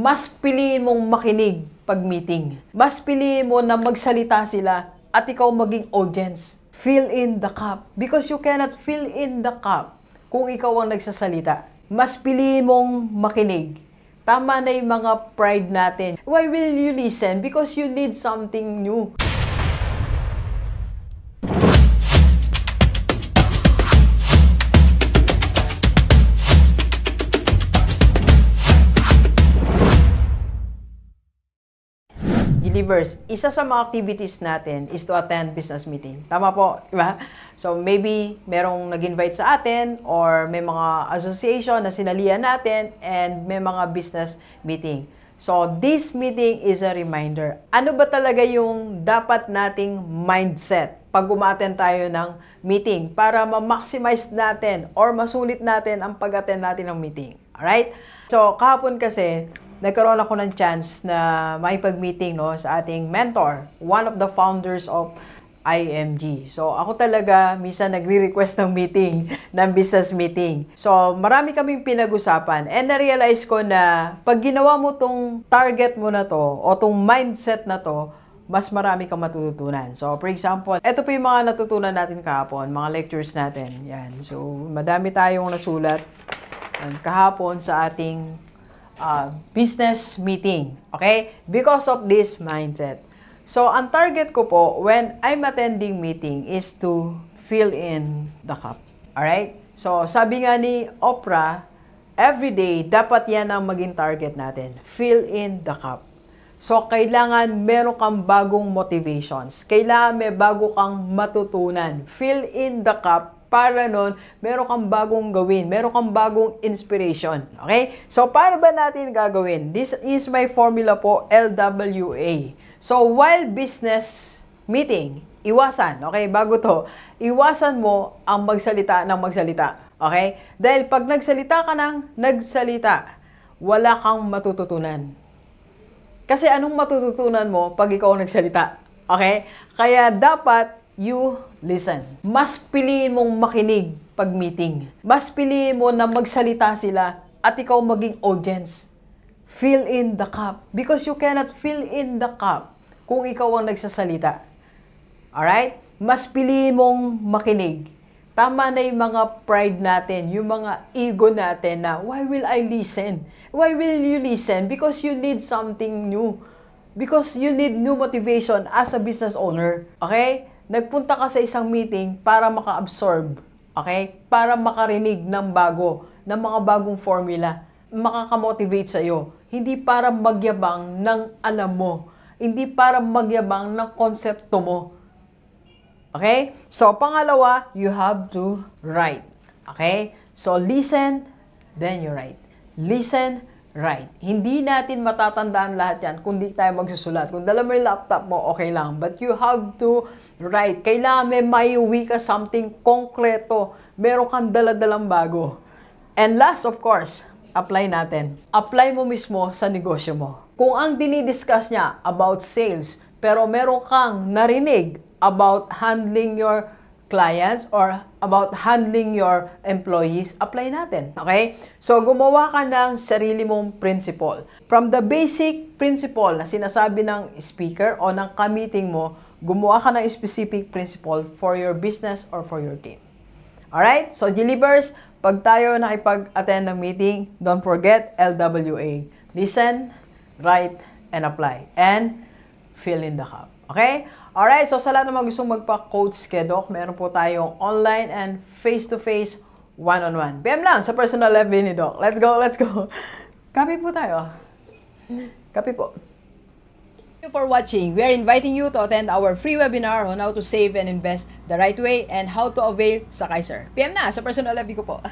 mas piliin mong makinig pag meeting. Mas piliin mo na magsalita sila at ikaw maging audience. Fill in the cup. Because you cannot fill in the cup kung ikaw ang nagsasalita. Mas piliin mong makinig. Tama na yung mga pride natin. Why will you listen? Because you need something new. Delivers, isa sa mga activities natin is to attend business meeting. Tama po, di ba? So maybe merong nag-invite sa atin or may mga association na sinalihan natin and may mga business meeting. So this meeting is a reminder. Ano ba talaga yung dapat nating mindset pag umattend tayo ng meeting para ma-maximize natin or masulit natin ang pag-attend natin ng meeting. Alright? So kahapon kasi, nagkaroon ako ng chance na makipag-meeting sa ating mentor, one of the founders of IMG. So, ako talaga, minsan nagre-request ng meeting, ng business meeting. So, marami kaming pinag-usapan. And na-realize ko na pag ginawa mo tong target mo na to, o tong mindset na to, mas marami kang matututunan. So, for example, ito po yung mga natutunan natin kahapon, mga lectures natin. Yan. So, madami tayong nasulat kahapon sa ating business meeting. Okay? Because of this mindset. So, ang target ko po when I'm attending meeting is to fill in the cup. Alright? So, sabi nga ni Oprah, everyday, dapat yan ang maging target natin. Fill in the cup. So, kailangan meron kang bagong motivations. Kailangan may bago kang matutunan. Fill in the cup. Para nun, meron kang bagong gawin. Meron kang bagong inspiration. Okay? So, paano ba natin gagawin? This is my formula po, LWA. So, while business meeting, iwasan. Okay? Bago to, iwasan mo ang magsalita ng magsalita. Okay? Dahil pag nagsalita ka ng nagsalita, wala kang matututunan. Kasi anong matututunan mo pag ikaw nagsalita? Okay? Kaya dapat you listen. Mas piliin mong makinig pag meeting. Mas piliin mo na magsalita sila at ikaw maging audience. Fill in the cup. Because you cannot fill in the cup kung ikaw ang nagsasalita. Alright? Mas piliin mong makinig. Tama na yung mga pride natin, yung mga ego natin na, why will I listen? Why will you listen? Because you need something new. Because you need new motivation as a business owner. Okay? Nagpunta ka sa isang meeting para maka-absorb, okay? Para makarinig ng bago, ng mga bagong formula, makaka-motivate sa iyo. Hindi para magyabang ng alam mo, hindi para magyabang ng konsepto mo. Okay? So, pangalawa, you have to write. Okay? So, listen, then you write. Listen, write. Hindi natin matatandaan lahat yan kung di tayo magsusulat. Kung dala mo yung laptop mo, okay lang. But you have to write. Kailangan may maiuwi ka something konkreto. Meron kang dala-dalang bago. And last, of course, apply natin. Apply mo mismo sa negosyo mo. Kung ang dinidiscuss niya about sales, pero meron kang narinig about handling your clients or about handling your employees, apply natin. Okay? So, gumawa ka ng sarili mong principle. From the basic principle na sinasabi ng speaker o ng ka-meeting mo, gumawa ka ng specific principle for your business or for your team. Alright? So, delivers, pag tayo nakipag-attend ng meeting, don't forget LWA. Listen, write, and apply. And fill in the cup. Okay? Alright, so sa lahat ng mga gustong magpa-coach kay Doc, meron po tayong online and face-to-face, one-on-one. PM lang sa personal FB ni Doc. Let's go, let's go. Copy po tayo. Copy po. Thank you for watching. We are inviting you to attend our free webinar on how to save and invest the right way and how to avail sa Kaiser. PM na sa personal FB ko po.